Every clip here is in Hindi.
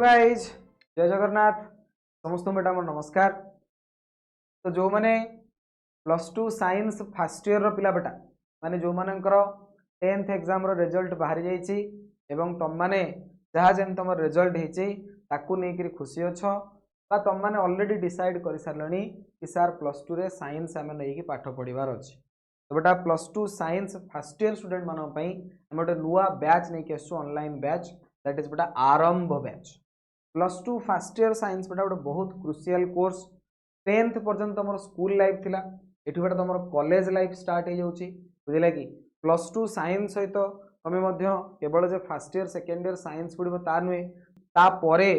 गाइज जय जगन्नाथ समस्त बेटा मोर नमस्कार। तो जो मैंने +2 साइंस फर्स्ट ईयर पिला बेटा माने जो मानकर 10th एग्जाम रो रिजल्ट बाहरी जाइछि एवं तुम माने जहाँ जेन तुम रिजल्ट होइछि ताकू नेकरी खुशी अछ बा तुम माने ऑलरेडी डिसाइड कर सारलणी कि सार +2 रे साइंस आमे नेकी पाठ पढिबार अछि। तो बेटा +2 साइंस फर्स्ट ईयर स्टूडेंट मानन पई हम गोटे नुआ बैच नेकी आसु ऑनलाइन बैच दैट इज बेटा आरंभ बैच। +2 फर्स्ट ईयर साइंस बेटा गोटे बहुत क्रुशियल कोर्स 10th पर्यंत तुम स्कूल लाइफ थिला एठी बेटा तुम कॉलेज लाइफ स्टार्ट हो जाउची बुझिला कि +2 साइंस सहित तुम केवल जो first year second year science पढ़ो ता नुहे तापरे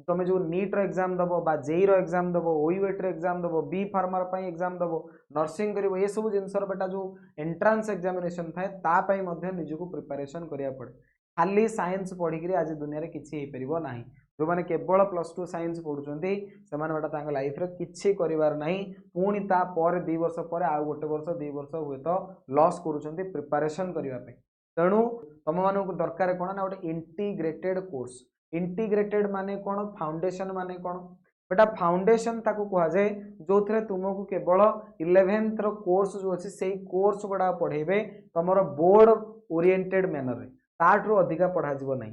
तुम जो नीट रो एग्जाम दबो बा जेई रो एग्जाम दबो ओयूएट रो एग्जाम दबो बी फार्मर पई एग्जाम दबो नर्सिंग करिवो ये सब जिनसर बेटा जो एंट्रांस एग्जामिनेशन थाए ता पई मध्ये निजको प्रिपरेशन करिया पड़े। खाली साइंस पढ़ी आज दुनिया रे किछि हे परिबो नाही। जो मैंने केवल +2 साइंस पढ़ुंट से बेटा लाइफ रे किछि करिवार नाही पुणी ता पर 2 वर्ष पर आउ गोटे वर्ष 2 वर्ष हुए तो लॉस करूछंती प्रिपरेशन करिवा पे। तेणु तुम मानक दरकार कोन ना गोटे इंटीग्रेटेड कोर्स। इंटीग्रेटेड माने कोन फाउंडेशन माने कोन बेटा फाउंडेशन ताकू कहा जाए जो थे तुमको केवल 11th रो कोर्स जो अच्छी से कोर्स गुड़ा पढ़ेबे तुम बोर्ड ओरिएंटेड मैनर रे ताठू अधिका पढ़ा जीव नहीं।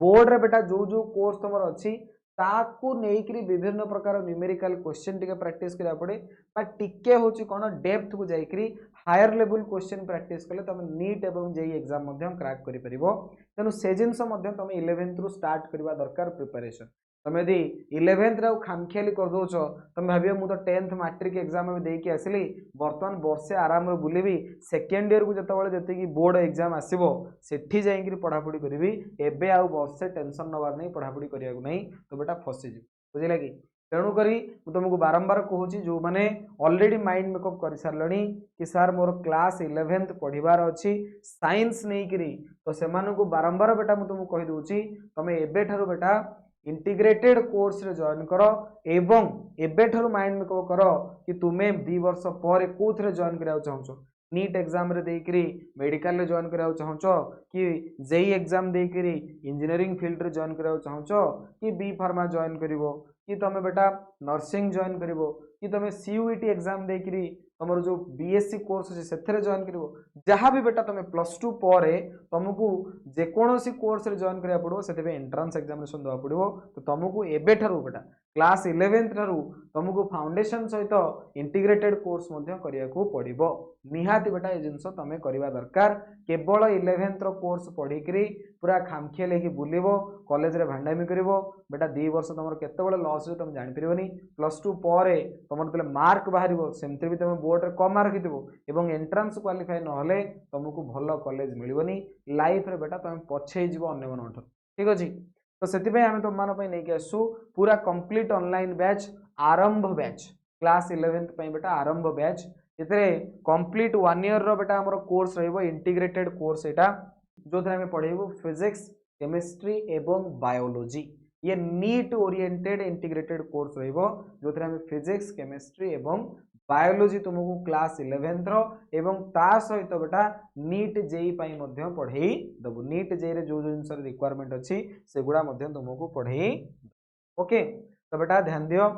बोर्ड रे बेटा जो जो कोर्स तुम अच्छी ताकू नेइकरी विभिन्न प्रकार न्यूमेरिकल क्वेश्चन टिके प्रैक्टिस करिया पड़े बा टिके होची कोन डेप्थ को जाइकरी हायर लेवल क्वेश्चन प्रैक्टिस कले तुम नीट एवं जेई एग्जाम मध्यम क्रैक करि परिबो। तेनु से जिंस मध्यम तुम 11th रु स्टार्ट करबा दरकार प्रिपरेशन। तुम यदि 11th रे खामखियाली कर दोछ तुम भाबियो मु तो 10th मैट्रिक एग्जाम में देकी आसली बर्तमान वर्षे आराम रे बुलेबी सेकेंड ईयर को जतबेले जति बोर्ड एग्जाम आसीबो सेठी जाइकरी पढ़ापढ़ी करिवि एबे आउ वर्षे टेंशन नबार नहीं पढ़ापढ़ी करिया नहीं तो बेटा फसी जी बुझिला कि। तेणु करी तुमको बारंबार कहूँ जो मैंने ऑलरेडी माइंड मेकअप कर सारे कि सार मोर क्लास 11th पढ़िबार अच्छी साइंस नहीं करी तो से बारंबार बेटा मुझे तुमको कही दूची तुम एबेठारु बेटा इंटीग्रेटेड कोर्स रे जॉइन कर एवं एबेठारु माइंड मेकअप कर कि तुम्हें 2 वर्ष पर कोथरे जॉइन करा चाहछो नीट एग्जाम रे देकरी मेडिकल रे जॉइन करा चाहछो कि जेई एग्जाम देकरी इंजीनियरिंग फील्ड रे जॉइन करा चाहछो कि बी फार्मा जॉइन करिवो कि तुम बेटा नर्सिंग जॉइन करिवो कि तुम सीयूईटी एग्जाम देकरी तुम जो बीएससी कोर्स अच्छे से जॉइन करिवो जहाँ भी बेटा तुम +2 पर तुमको जेकोसी कोर्स रे जॉइन करिया पड़ो से एंट्रांस एग्जामिनेशन देवा पड़ो। तो तुमको एबे ठारू बेटा क्लास 11th ठारू तुमको फाउंडेशन सहित इंटीग्रेटेड कोर्स करिया को पड़िबो निहाती बेटा ये जिनस तुम करवा दरकार। केवल 11th रो कोर्स पढ़िकरी पूरा खामखिया लेके बुलिबो कॉलेज रे भांडामी करिवो बेटा 2 वर्ष तुम केतेबेले लॉस तुम जानि परिबोनी। +2 पर तुम जब मार्क बाहर सेमती भी तुम बोर्ड रे कम मार्क रखिथिबो एवं एंट्रांस क्वालिफाई नहले तुमको भल कॉलेज मिलबोनी लाइफ रे बेटा तुम पछे जीवो अन्य मानठ ठीक अछि। तो सेति पे हम तुम मान पई नै के आसु पूरा कंप्लीट ऑनलाइन बैच आरंभ बैच क्लास 11th पई बेटा आरंभ बैच इतरे कंप्लीट 1 ईयर रो बेटा हमर कोर्स रहइबो इंटीग्रेटेड कोर्स एटा जो थे हमें पढ़ेबो फिजिक्स केमिस्ट्री एवं बायोलॉजी ये नीट ओरिएंटेड इंटीग्रेटेड कोर्स रहिबो जो थे हमें फिजिक्स केमिस्ट्री एवं बायोलॉजी तुमको क्लास 11th रो एवं ता सहित बेटा नीट जेई पई मध्य पढ़ेई दबो नीट जेई रे जो जिनस रिक्वायरमेंट अछि सेगुडा मध्य तुमको पढ़ेई ओके। तो बेटा ध्यान दियो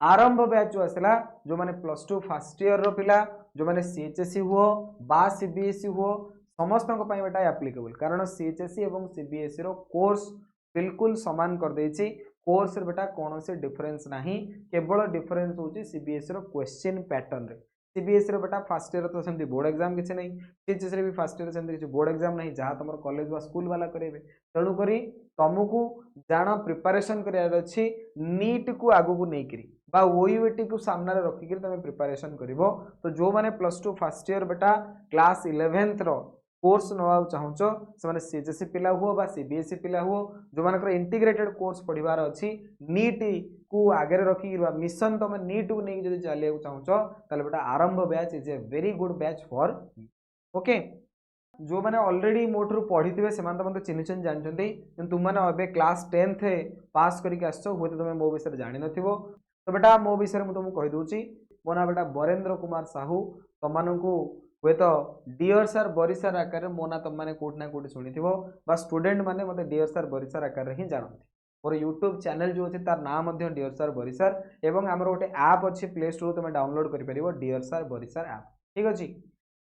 आरंभ बैच जो आसला जो माने +2 फर्स्ट ईयर रो पिला जो माने सीएचएसई हुओ बा सीबीएसई हुओ समस्त बेटा एप्लीकेबल कारण सीएचएसई एवं सीबीएसई रो कोर्स बिल्कुल समान कर देछि कोर्स रे बेटा कौन से डिफरेंस नहीं केवल डिफरेंस होची सीबीएसई रो क्वेश्चन पैटर्न रे। सीबीएसई रो बेटा फर्स्ट ईयर तो सेमती बोर्ड एग्जाम किछि नहीं सीएचएसई रे भी फर्स्ट ईयर सेमती किछि बोर्ड एग्जाम नहीं जहाँ तुम कॉलेज वा स्कूल वाला करेबे। तेणु करी तुमको जान प्रिपरेशन करियार अछि नीट को आगु को नेकरी बा ओयूएटी को सामने रखिक तुम प्रिपरेशन करिवो। तो जो माने +2 फर्स्ट ईयर बेटा क्लास 11th रो कोर्स नवा चाहछो से सीएचएसई पिला हुओ बा सीबीएसई पिला हुओ जो मानकर इंटीग्रेटेड कोर्स पढ़िबार अछि नीट को आगे रखी मिशन तुम नीट को नहीं जदि चलिया चाहछो ताले बेटा आरंभ batch is a very good batch for okay. जो मैंने ऑलरेडी मोठरू पढ़ी से तो चिन्हन जानते तुम मैंने क्लास 10th पास करके आसो हूँ तो तुम मो विषय जान न तो बेटा मो विषय मुझे तुमको कहीदे मो ना बेटा बरेन्द्र कुमार साहू तुम हे तो डियर सर बरी सर आकार मो ना तुम मैंने कौट ना कौट शुणी बा स्टूडेंट मैंने मतलब डियर सर बरी सर आकार ही जानते मोर यूट्यूब चैनल जो अच्छे तार नाम डियर सर बरी सर एवं आमर गोटे ऐप अच्छी प्ले स्टोर तुम डाउनलोड कर डियर सर बरी सर ऐप ठीक अच्छे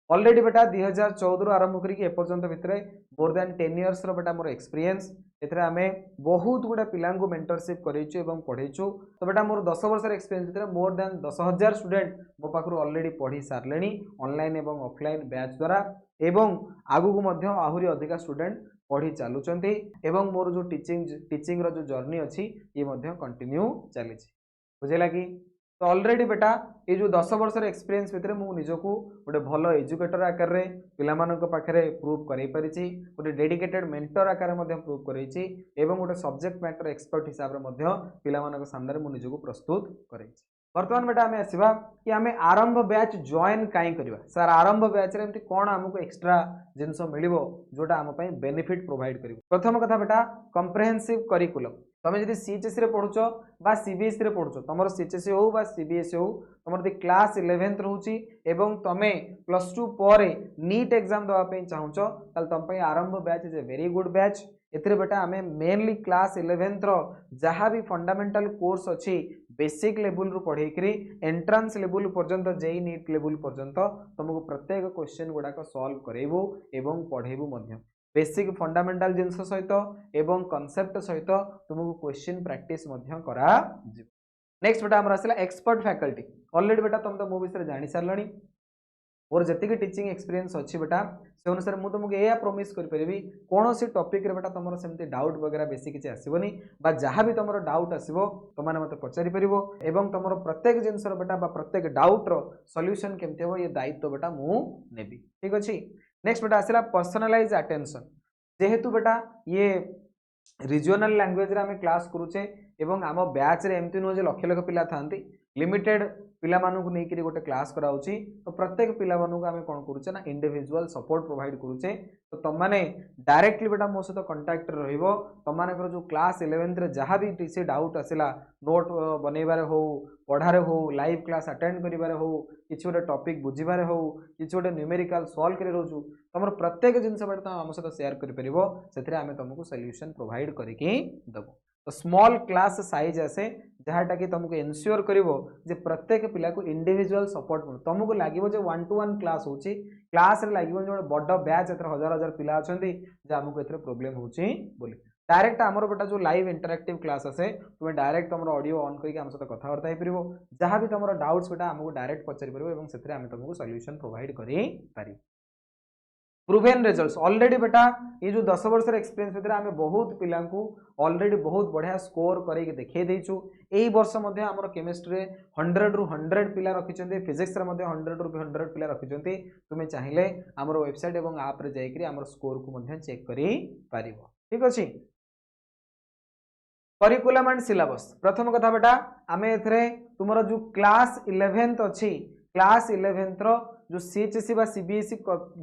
ऑलरेडी बेटा 2014 आरंभ करके एपर्यंत भितर मोर दैन 10 इयर्स बेटा मोर एक्सपीरियंस एथरे आमे बहुत गुडा पिलांगु मेंटरशिप करेचु एवं पढ़ेचु तो बेटा मोर 10 वर्ष एक्सपीरियंस भितर मोर दैन 10,000 स्टूडेंट मो पाखरु ऑलरेडी पढ़ी सारलेनी ऑनलाइन एवं ऑफलाइन बैच द्वारा एवं आगु को मध्य आहुरी अधिका स्टूडेंट पढ़ी चलुचंती एवं मोर जो टीचिंग रो जो जर्नी अच्छी ये मध्य कंटिन्यू चली बुझेला कि तो ऑलरेडी बेटा ये जो 10 वर्ष एक्सपीरियंस भितर मु निजको गोटे भल एजुकेटर आकार रे पिलामानक पाखरे प्रूव करै परिछि गोटे डेडिकेटेड मेंटर आकार रे प्रूव करैछि एवं गोटे सब्जेक्ट मैटर एक्सपर्ट हिसाब रे मध्य पिलामानक सामने मु निजको प्रस्तुत करैछि वर्तमान बेटा आमे आसीबा कि आमे आरंभ बैच जॉइन काई करबा सर आरंभ बैच रे एमति कोन हमको एक्स्ट्रा जिंस मिलिबो जोटा हम पई बेनिफिट प्रोवाइड करिवो प्रथम कथा बेटा कॉम्प्रिहेंसिव करिकुलम तुम जब सीएचएससी रे पढ़ुच बा सीबीएसई रे पढ़ुच तुम सीएचएससी हो बा सीबीएसई हो तुम यदि क्लास 11th रोची एवं तुमे +2 पर नीट एग्जाम देवाई चाहूच ताल तुम Aarambh batch is a very good batch एथिरे बेटा आमे मेनली क्लास 11th रो जहाँ भी फंडामेंटल कोर्स अच्छी बेसिक लेवल रु पढ़े एंट्रांस लेवल पर्यंत जेई नीट लेवल पर्यंत तुमको प्रत्येक क्वेश्चन गुड़ाक सॉल्व करेबू एवं पढ़ेबू मध्य बेसिक फंडामेंटल जिनस सहित एवं कॉन्सेप्ट सहित तुमको क्वेश्चन प्रैक्टिस करा नेक्स्ट बेटा आमर आसला एक्सपर्ट फैकल्टी ऑलरेडी बेटा तुम तो मो विषय जानी सारे मोर जी टीचिंग एक्सपीरियंस अच्छी बेटा से अनुसार मुझे तुमको यह प्रॉमिस करी कौन सी टॉपिक रे बेटा तुम सेमती डाउट वगैरह बेसी किसी आसबनी जहाँ भी तुम डाउट आसो तुमने मत पचारि पार एवं तुम प्रत्येक जिनस बेटा प्रत्येक डाउट रो सॉल्यूशन केमती हम ये दायित्व बेटा मु नेबी ठीक अच्छे नेक्स्ट बेटा आसला पर्सनलाइज अटेंशन जेहेतु बेटा ये रिजनल लैंग्वेज रे आमे क्लास करूचे एवं आम बैच रे एमती नुह लक्ष लक्ष पिला थांती लिमिटेड पिला मानू नहीं गोटे क्लास कराउची तो प्रत्येक पिला मानू आमे कोन करूचे ना इंडिविजुअल सपोर्ट प्रोवाइड करूचे तो तुम माने डायरेक्टली बेटा मो सहित कांटेक्ट रहिबो तुम मानकर जो क्लास 11th रे जहाँ भी किसी डाउट आसला नोट बनइबारे हो पढ़ारे हो लाइव क्लास अटेंड करिबारे हो किसी गोटे टॉपिक बुझीबारे हो किसी गोटे न्यूमेरिकल सॉल्व करि रहउछु तुम प्रत्येक जिनस बेटा तुम आम सहित शेयर करि परिबो सेथिरे आमे तुमको सॉल्यूशन प्रोवाइड करिकि देबो तो स्मॉल क्लास साइज आसे जहाँटा कि तुमको एनश्योर करिवो जे प्रत्येक पिला को इंडिविजुअल सपोर्ट मिल तुमको लगे जे 1-to-1 क्लास होची क्लास रे लगे जो बड़ बैच एथर हजार हजार पिला अछंती जे हमको एथर प्रॉब्लम होची बोली डायरेक्ट आमर बेटा जो लाइव इंटरैक्टिव क्लास आसे तुम डायरेक्ट तुम ऑडियो ऑन करके हम सहित कथबार्ता हो पारिबो जहाँ भी तुम डाउट्स बेटा हमको डायरेक्ट पचारि पारिबो एवं सेथरे आमे तुमको सॉल्यूशन प्रोवाइड करि पारि प्रूवेन रिजल्ट्स ऑलरेडी बेटा ये जो 10 वर्ष एक्सपीरियंस भितर आमे बहुत पिला ऑलरेडी बहुत बढ़िया स्कोर करके देखे देइछु एई वर्ष मध्ये हमर केमिस्ट्री 100 रु 100 पिला रखिचंती फिजिक्स रे मध्ये 100 रु 100 पिला रखिचंती तुमे चाहिले हमर वेबसाइट एवं ऐप रे जाई करी हमर स्कोर को मध्ये चेक करी पारिबो ठीक अछि करिकुलम एंड सिलेबस प्रथम कथा बेटा आमे एथरे तुमरो जो क्लास 11th अछि क्लास 11th रो जो सीएचएससी बा सीबीएसई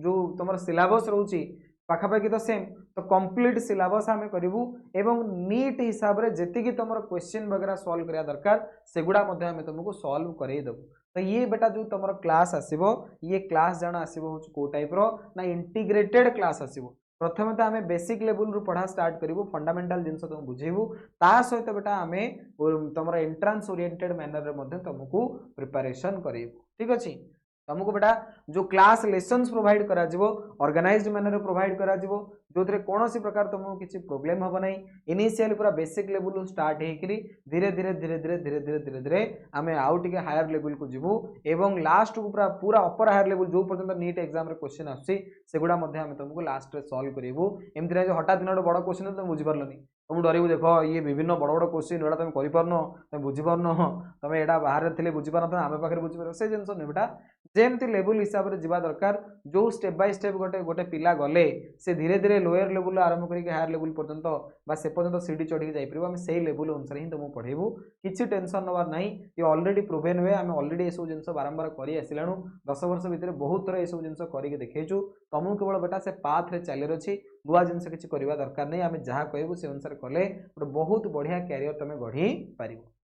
जो तुम सिलेबस रोची पाखापाखि तो सेम तो कंप्लीट सिलेबस आम करूँ एवं नीट हिसाब रे जेतिकी तुम क्वेश्चन वगैरह सॉल्व करिया दरकार सेगुड़ा तुमको सॉल्व करदेबू तो ये बेटा जो तुम क्लास आसीबो ये क्लास जाना आसीबो को टाइप रो ना इंटीग्रेटेड क्लास आसीबो प्रथम तो आम बेसिक लेवल रु पढ़ा स्टार्ट करूँ फंडामेंटल जिनस तुम बुझेबू ता सहित बेटा आम तुम एंट्रांस ओरिएंटेड मैनर रे तुमको प्रिपरेशन करेबू ठीक अच्छे तुमको बेटा जो क्लास लेसन्स प्रोवाइड करा जिवो ऑर्गेनाइज्ड मैनर प्रोवाइड करा जिवो जो कौन सी प्रकार तुमको किसी प्रोब्लेम हम ना इनिशियली पूरा बेसिक लेवल स्टार्ट होकरी धीरे धीरे धीरे धीरे धीरे धीरे धीरे धीरे आम आउ टे हायर लेवल को जीवु एवं लास्ट को पूरा पूरा अपर हायर लेवल जो पर्यटन नीट एग्जाम रे क्वेश्चन आसुगुड़ा तुमको लास्ट रे सॉल्व करूँ एमती हठात दिन गोटे बड़ क्वेश्चन तुम बुझीपारनी तुम डर देख ये विभिन्न बड़ बड़ क्वेश्चन एटा तुम करपारन तुम बुझीपारन तुम यहाँ बाहर थे बुझीपार आम पाखे बुझीपार से जिन नहीं बेटा जेमती लेवल हिसाब से जीवा दरकार जो स्टेप बाय स्टेप गोटे गोटे पिला गले से धीरे धीरे लोअर लेवल आरंभ करके हायर लेवल पर्यंत से पर्यंत सीढ़ी चढ़ी जापर आम से लेवल अनुसार ही तुमको पढ़ेबू किसी टेंशन नवार ना ये ऑलरेडी प्रूवेन हुए आम ऑलरेडी यू जिन बारंबार कर आसलु 10 वर्ष भितर बहुत थर यू जिन करके देखु तुमको केवल बेटा से पाथ रे चलर अच्छी नुआ जिन किसी करवा दरकार नहीं आम जहाँ कहूँ से अनुसार कले गोटे बहुत बढ़िया कैरियर तुम गढ़ी पार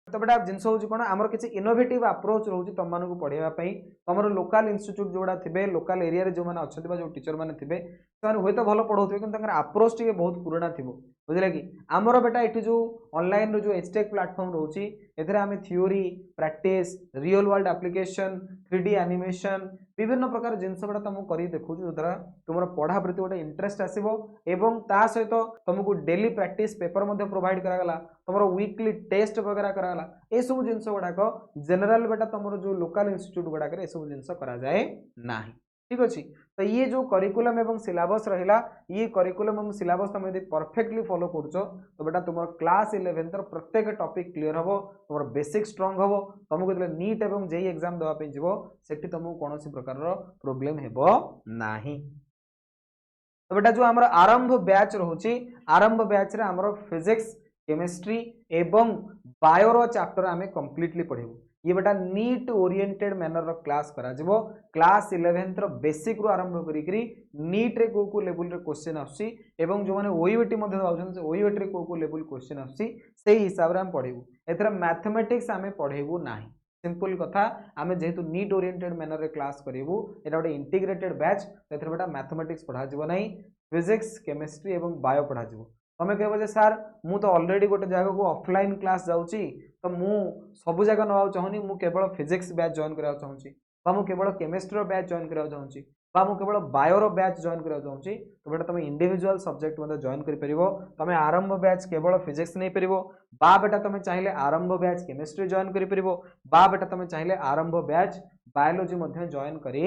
तो बेटा जिनस हूँ कौन आमर किसी इनोवेटिव अप्रोच रोचे तुम मानक पढ़ाई तुम लोकल इंस्टीट्यूट जोड़ा थे लोकल एरिया जो मैंने अच्छा जो टीचर मैंने थे हूँ तो भल पढ़ाऊे कि अप्रोच टे बहुत पुराना थी बुझे कि आमर बेटा ये जो ऑनलाइन जो एचटेक प्लेटफॉर्म रोची एथरे आमे theory practice real world application 3D animation विभिन्न प्रकार जिनस गुड़ा तुमको कर देखु जो द्वारा तुम पढ़ा प्रति गोटे इंटरेस्ट आसो एवं ता सहित तुमको डेली प्रैक्टिस पेपर प्रोवाइड करागला तुम वीकली टेस्ट वगैरह करागला ये सब जिनस गुड़ाक जनरल बेटा तुम जो लोकल इंस्टीट्यूट गुड़ाक ये सब जिनस कराए ना ठीक अच्छे तो ये जो करिकुलम एवं सिलेबस रहा ये करिकुलम और सिलेबस तुम यदि परफेक्टली फॉलो कर तो बेटा तुम क्लास 11 प्रत्येक टॉपिक क्लियर हम तुम बेसिक स्ट्रंग हम तुमको जो नीट एवं जेई एग्जाम देवाई जीव से तुमको कौन प्रकार प्रोब्लेम हेबो नाही। तो बेटा जो आमर आरंभ बैच रोचे आरंभ बैच रे आमर फिजिक्स केमिस्ट्री एवं बायोर चैप्टर आमे कंप्लीटली पढ़ेबू ये बेटा नीट ओरिएंटेड मैनर क्लास करा जिवो क्लास 11 रो बेसिक रु आरंभ करी नीट रे को लेवल रे क्वेश्चन आसी एवं जो माने ओईओटी मध्ये आउछन से ओईओटी रे को लेवल क्वेश्चन आसी सेही हिसाब रे हम पढ़ेबू एथरा मैथमेटिक्स आमे पढ़ेबू नाही सिंपल कथा आमे जेहेतु नीट ओरिएंटेड मैनर रे क्लास करिवू एटा गोटे इंटीग्रेटेड बैच एथरा बेटा मैथमेटिक्स पढ़ा जिवो नाही फिजिक्स केमिस्ट्री एवं बायो पढ़ा जिवो तमें कह जे सार मु तो ऑलरेडी गोटे जगह को ऑफलाइन क्लास जाऊँगी तो मु सब जगह नवा चाहूनी मु केवल फिजिक्स बैच जॉइन करा चाहूँगी मु केवल केमिस्ट्री बैच जॉइन करा चाहूँगी मु केवल बायोर बैच जॉइन करा चाहूँगी तो बेटा तुम इंडिविजुअल सब्जेक्ट मत जॉइन कर तुम आरंभ बैच केवल फिजिक्स नहीं पार बा बेटा तुम चाहिए आरंभ बैच केमिस्ट्री जॉइन कर बा बेटा तुम चाहिए आरंभ बैच बायोलोजी जॉइन कर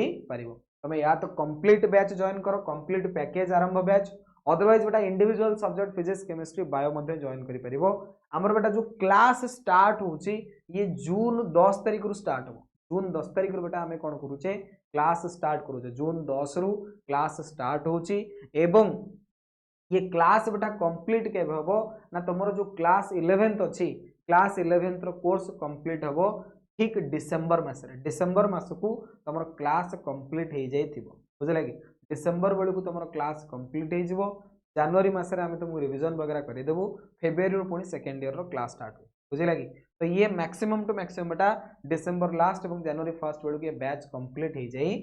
तुम या तो कंप्लीट बैच जॉइन कर कंप्लीट पैकेज आरंभ बैच अदरवाइज बेटा individual subject physics chemistry bio join कर आमर बेटा जो क्लास स्टार्ट होची ये जून 10 तारिख रु स्टार्ट हो जून 10 तारिख रु बेटा आमे कोन करूचे क्लास स्टार्ट करूचे जून 10 रु क्लास स्टार्ट होची एवं ये क्लास बेटा कंप्लीट केबे हबो ना तुमरो जो क्लास 11th अछि क्लास 11th रो कोर्स कंप्लीट हबो ठीक डिसेंबर मास को तुमरो क्लास कंप्लीट हो जाइथिबो बुझला कि डिसेंबर बेलू को तुम क्लास कंप्लीट हो जनवरी मसरे आम तुमको रिविजन वगैरह करदेबू फेब्रुआरी पुणी सेकेंड ईयर क्लास स्टार्ट हो बुझेगा कि तो ये मैक्सिमम टू मैक्सिमम बेटा डिसेंबर लास्ट और जनवरी फर्स्ट बेलू ये बैच कंप्लीट हो जाए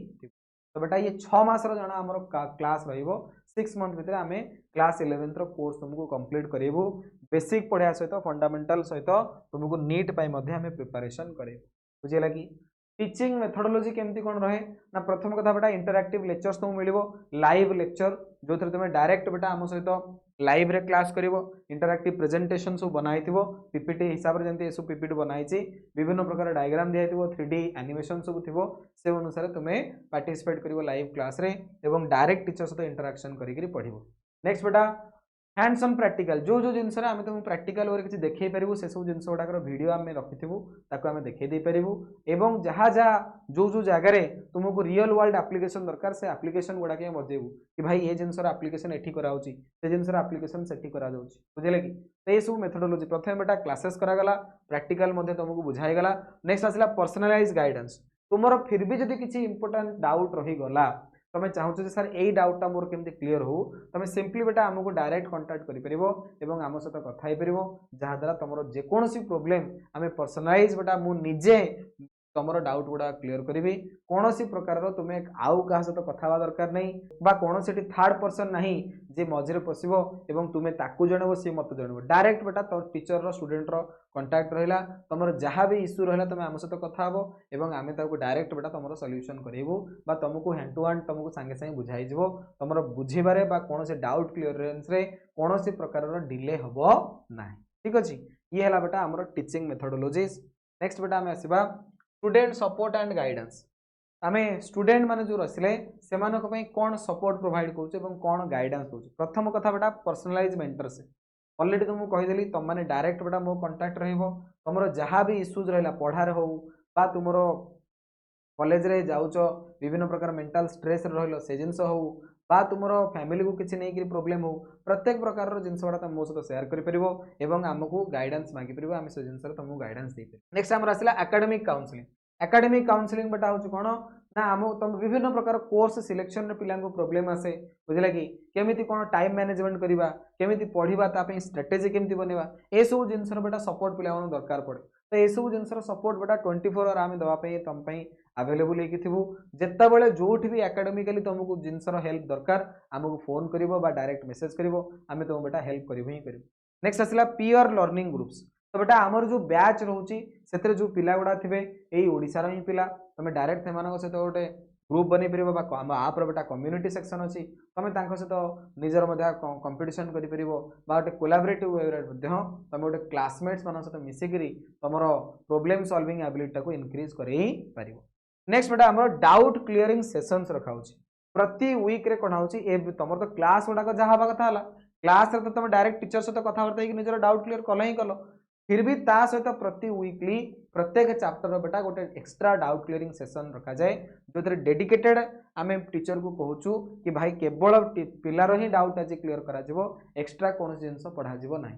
तो बेटा ये 6 मास जना आमर क्लास रहिबो 6 मंथ भितर आम क्लास 11th रो कोर्स तुमको कंप्लीट करेबू बेसिक पढ़ाया सहित फंडामेंटल सहित तुमको नीट पाई आम प्रिपरेशन करेबू बुझेगा कि टीचिंग मेथोडोलॉजी केमती कौन रहे ना प्रथम कथा बेटा इंटरैक्टिव लेक्चर्स तुमको मिलिबो लाइव लेक्चर जो थरे तुम डायरेक्ट बेटा आम सहित लाइव रे क्लास करिवो इंटरैक्टिव प्रेजेंटेशन सब बनाइथिबो पीपीटी हिसाब रे जंती एसु पीपीटी बनाइछि विभिन्न प्रकार डायग्राम दियाइथिबो 3D एनिमेशन सब थिबो से अनुसार तुमे पार्टिसिपेट करिवो लाइव क्लास रे एवं डायरेक्ट टीचर सहित इंटरैक्शन करिकरी पढिबो नेक्स्ट बेटा हैंड्स ऑन प्रैक्टिकल जो जो जिनस आम तुम प्रैक्टिकल वे किसी देखई पारू से सब जिन गुड़ाकर वीडियो आम रखिथु ताको आम देखई दे पारू एवं जहाँ जहाँ जो जो जगार तुमको रियल वर्ल्ड एप्लीकेशन दरकार से एप्लीकेशन गुड़ाक बजेबू कि भाई ये जिनस एप्लीकेशन एठी कराउची से जिनस एप्लीकेशन सेठी करा जाउची बुझले कि तो ये सब मेथोडोलॉजी प्रथम बेटा क्लासेस करागला प्रैक्टिकल तुमको बुझाईगला नेक्स्ट आसला पर्सनलाइज गाइडेंस तुमर फिर भी जदि किसी इंपोर्टेंट डाउट रहीगला तुम्हें चाहूँ जे सर यही डाउटा मोर केमती क्लीयर हो तुम सिंपली बेटा आमको डायरेक्ट कांटेक्ट कर आम सहित कथा जहाँद्वारा तुम जेकोसी प्रोब्लेम आम पर्सनलाइज बेटा मुझे तुम डाउट गुड़ा क्लीयर करी कौन सी प्रकार तुम्हें आउ क्या सहित कथा दरकार नहीं कौन से थर्ड पर्सन ना जे मझे पशो और तुम्हें ताकू जनब सी मत जनब डायरेक्ट बेटा तो टीचर स्टूडेंट कंटाक्ट रहा तुम जहाँ भी इश्यू रहा तुम आम सहित कथा और आम डायरेक्ट बेटा तुम सल्यूशन करेबू तुमको हैंड टू हैंड तुमको सांगे सांगे बुझाई तुम बुझे कौन से डाउट क्लीयरेंस रे कौन सी प्रकार डिले हम ना ठीक अच्छे ये है बेटा आम टीचिंग मेथोडोलॉजीज नेक्स्ट बेटा आम आसवा स्टूडेंट सपोर्ट एंड गाइडेंस आम स्टूडेंट माने जो रसिले से कौन सपोर्ट प्रोवाइड करूँ कौन गाइडेंस दूसरी प्रथम कथा बेटा पर्सनलाइज मेंटरशिप ऑलरेडी तुमको कहीदेली तुम मैंने डायरेक्ट बेटा मो कंटाक्ट तुम जहाँ भी इश्यूज रहा पढ़ार हो तुम कॉलेज रे जाऊच विभिन्न प्रकार मेंटल स्ट्रेस रही से जिनस हो तुम फैमिली को किसी नहीं प्रोब्लेम हो प्रत्येक प्रकार जिनस गुड़ा तुम मो सहित सेयार कर आमको गाइडेंस मागिपर आम से जिन तुमको गाइडेंस दे नेक्स्ट आम आसला एकेडमिक काउंसलिंग बेटा हूँ कौन ना आम तुम विभिन्न प्रकार कोर्स सिलेक्शन पिला प्रोब्लेम आसे बुझला कि केमिति कौन टाइम मैनेजमेंट करवा केमिति पढ़ा स्ट्रेटेजी केमिति बनवा ये सब जिन बेटा सपोर्ट पिला दरकार पड़े तो ये सब जिनसर सपोर्ट बेटा 24 आवर आम दवाई तुम अवेलेबल हो जितेबाला जो भी एकेडमिकली तुमको जिनसर हेल्प दरकार आमको फोन कर डायरेक्ट मेसेज कर आम तुम बेटा हेल्प कर ही कर। नेक्स्ट आसला पीयर लर्निंग ग्रुप्स। तो बेटा आमर जो बैच रोचे से जो पिला गुड़ा थे यही ओडिशार ही पिला तुम डायरेक्ट सहित गोटे ग्रुप बन पार आप बेटा कम्युनिटी सेक्शन अच्छी तुम सहित निजर कंपिटिशन कर गोटे कोलाबरेटिव वे तुम गोटे क्लासमेट्स मान सहित मिसिकी तुम प्रोब्लेम सॉल्विंग एबिलिटी को इनक्रीज कर। नेक्स्ट बेटा आम डाउट क्लीयरिंग सेशंस रखा प्रति वीक रे कौन हो तुम तो क्लास गुड़ाक जहाँ हवा कथा क्लास रे तो तुम डायरेक्ट टीचर सहित कथबार्ता निजर डाउट क्लीयर कल ही कल फिर भी ता सहित प्रति वीकली प्रत्येक चैप्टर बेटा गोटे एक्स्ट्रा डाउट क्लीयरिंग सेशन रखा जाए जो डेडिकेटेड आम टीचर को कहूँ कि भाई केवल पिलार ही डाउट आज क्लीयर करा एक्स्ट्रा कौन जिन पढ़ा ना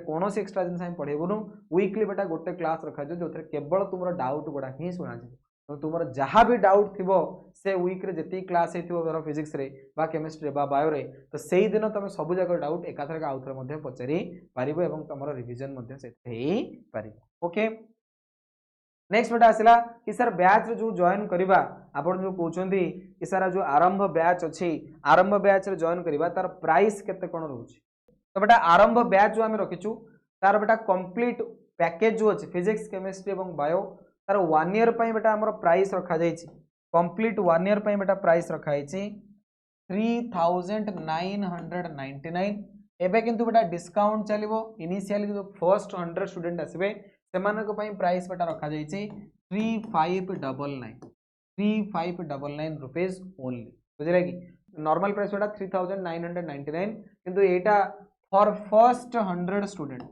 कौन एक्स्ट्रा जिन पढ़ेबुनु वीकली बेटा गोटे क्लास रखा जो केवल तुम डाउट गुड़ा ही शुणा तो तुम जहाँ भी डाउट थी से वीक रे जी क्लास धर फिजिक्स रे बा केमिस्ट्री बा बायो रे तो सही दिन तुम सब जगह डाउट एकाथरक आउ थे पचारि पार तुम रिविजन पार। ओके नेक्स्ट बेटा आसला कि सर बैच जो जॉइन करवा आपन जो कहते कि सर जो आरंभ बैच अच्छी आरंभ बैच जॉइन करवा तार प्राइस केते कोन रोचे। तो बेटा आरंभ बैच जो आम रखीचु तार बेटा कंप्लीट पैकेज जो अच्छे फिजिक्स केमिस्ट्री और बायो तार 1 ईयर बेटा आम प्राइस रखा कंप्लीट 1 ईयर बेटा प्राइस रखाई 3999 एबे किंतु बेटा डिस्काउंट चलो इनिशियली जो फर्स्ट 100 स्टूडेंट आसवे से प्राइस बेटा रखा 3599 रुपीज ओनली बुझे कि नॉर्मल प्राइस बेटा 3999 किंतु एटा फॉर फर्स्ट 100 स्टूडेंट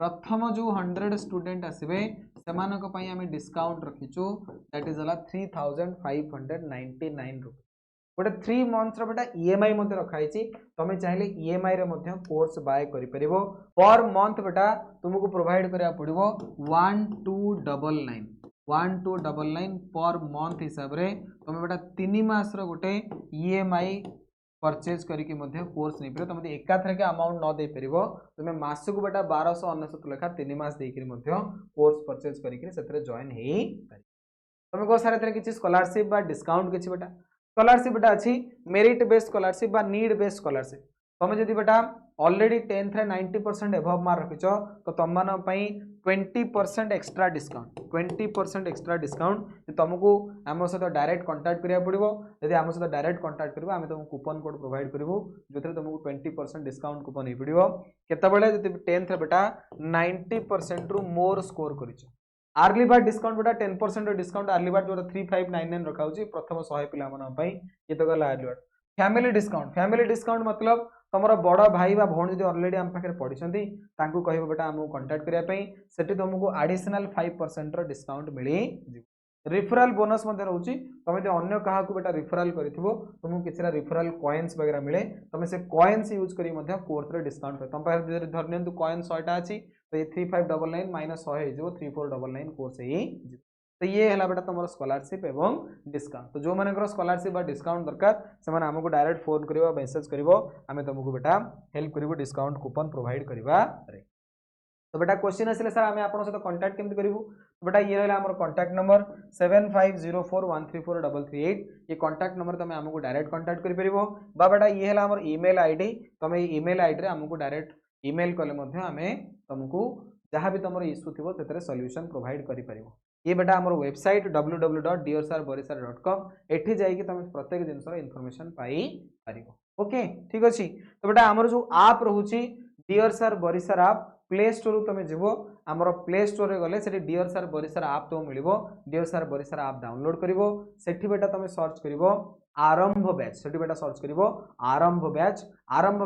प्रथम जो 100 स्टूडेंट आसवे से आम डिस्काउंट रखीचु दैट इज 3599 रुपीज गोटे 3 मंथ्स बेटा ईएमआई रखाई तुम चाहिए ईएमआई रे कोर्स बाय कर पर मंथ बेटा तुमको प्रोवाइड करा पड़ो 1299 पर मंथ हिसाब से तुम बेटा 3 मास गोटे ईएमआई परचेज करके कोर्स नहीं पार तुम एकाथरके अमाउंट न दे पार तुम मासक बेटा 1299 लेखा 3 मास देकर कोर्स परचेज करके जॉइन हो पार। तुम कह सारे किसी स्कॉलरशिप डिस्काउंट किसी बेटा स्कॉलरशिप बेटा अच्छी मेरिट बेस्ड स्कॉलरशिप नेड बेस्ड स्कॉलरशिप तुम जब बेटा ऑलरेडी 10th रे 90% एभव मार्क रखिच तो तुम 20% एक्स्ट्रा डिस्काउंट तुमको आम सहित डायरेक्ट कांटेक्ट करा पड़ो यदि आम सहित डायरेक्ट कांटेक्ट कर आम तुमको कूपन कोड प्रोवाइड करूँ जो तुमको 20% डिस्काउंट कूपन हो पड़ो केतबेले जब 10th बेटा 90% रु मोर स्कोर कर अर्ली बार्ड डिस्काउंट बेटा 10% डिस्काउंट अर्ली बार्ड जो 3599 रखा प्रथम 100 पिला ये तो गला अर्ली बार्ड। फैमिली डिस्काउंट मतलब तुम बड़ भाई बा भौणी जो ऑलरेडी आम पाखे पढ़ी कह बेटा आमको कंटाक्ट करने से तुमको एडिशनल 5% डिस्काउंट मिल रिफराल बोनस रोचे तुम जो अन्य क्या बेटा रिफराल कर तुमको किसी रिफराल कॉइन्स वगैरह मिले तुम से कॉइन्स यूज कर कोर्स डिस्काउंट तुम पाखे धर नि कॉइन 100टा अच्छी तो ये 3599 माइनस 100 हो 3499 कोर्स तो ये है बेटा तुम स्कॉलरशिप एवं डिस्काउंट। तो जो मानकर स्कॉलरशिप डिस्काउंट दरकार से आमको डायरेक्ट फोन कर मेसेज कर आम तुमको बेटा हेल्प कर डिस्काउंट कूपन प्रोवाइड करवा। तो बेटा क्वेश्चन आसिले सर आम आप सहित कांटेक्ट केमती करूँ तो बेटा ये रहा आम कांटेक्ट नंबर 7504134338 ये कांटेक्ट नंबर तुम आमको डायरेक्ट कांटेक्ट कर बेटा ये है आम ईमेल आईडी तुम ईमेल आईडी आमको डायरेक्ट ईमेल कले आम तुमको जहाँ भी तुम इश्यू थी से सॉल्यूशन प्रोवाइड कर ये बेटा आम वेबसाइट www.dearsarboriser.com एठी जाइए तुम प्रत्येक जिन इनफॉरमेशन पाई पार। ओके ठीक अच्छे। तो बेटा आमर जो आप रोचे डियर सर बरिसर आप प्ले स्टोर तुम जीव आमर प्ले स्टोर गले से डियर सर बरिसर आप तुम मिल डियर सर बरिसर आप डाउनलोड कर बेटा तुम सर्च कर आरंभ बैच से बेटा सर्च कर आरंभ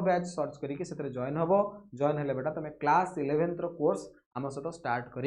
बैच सर्च करके जॉइन हम जॉइन हेले बेटा तुम क्लास 11th कोर्स आम सहित स्टार्ट कर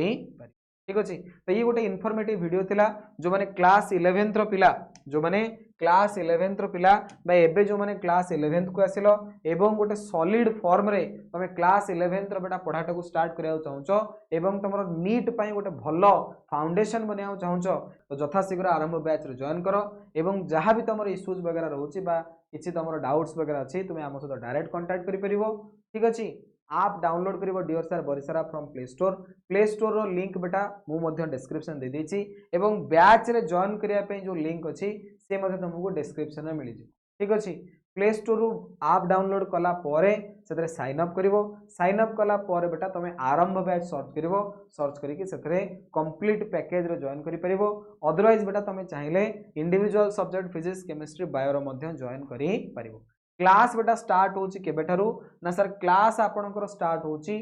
ठीक अच्छे। तो ये गोटे इनफॉर्मेटिव वीडियो थिला जो माने क्लास 11th पिला जो माने क्लास 11th पिला एबे जो माने क्लास 11th को आसिलो एवं गोटे सॉलिड फॉर्म रे तमे क्लास 11th बेटा पढ़ाटा को स्टार्ट करिया चाहूचो एवं तुमरो नीट पई गोटे भलो फाउंडेशन बनिया चाहूचो तो यथाशीघ्र आरंभ बैच रे जॉइन करो एवं जहाँ भी तुम इश्यूज वगैरह रोची बा किछि तुम डाउट्स वगैरह अच्छी तुम आम सहित डायरेक्ट कांटेक्ट करि परिबो ठीक अच्छे। आप डाउनलोड करिवो डियर सर बरिसर फ्रॉम प्ले स्टोर रो लिंक बेटा मु मध्य डिस्क्रिप्शन दे देछि एवं बैच रे जॉइन करिया पे जो लिंक अछि से मध्य तुमको डिस्क्रिप्शन में मिल जी ठीक अछि प्ले स्टोर रू आप डाउनलोड कला परे सेतरे साइन अप करिवो साइन अप कला परे बेटा तमे आरंभ बैच सर्च करिवो सर्च करिके सेतरे कंप्लीट पैकेज रे जॉइन करि परिवो अदरवाइज बेटा तमे चाहिले individual subject physics chemistry bio रो मध्य जॉइन करि परिवो क्लास बेटा स्टार्ट होची केबे ठारू ना सर क्लास आपनकर स्टार्ट होची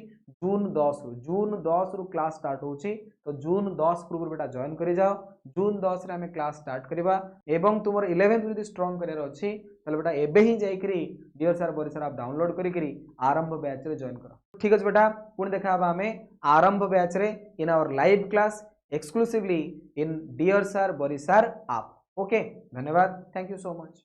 जून 10 रु क्लास स्टार्ट होची तो जून 10 पूर्व बेटा जॉइन करि जाओ जून 10 रे हमें क्लास स्टार्ट करबा एवं तुमर 11th यदि स्ट्रांग करियर अछि तले बेटा एबे ही जाई करी डियर सर बरिसर आप डाउनलोड करी करी आरंभ बैच रे जॉइन करो ठीक अछि बेटा पुणी देखा हमें आरंभ बैच रे in our live class exclusively in dear sir बरिसर आप ओके धन्यवाद थैंक यू सो मच।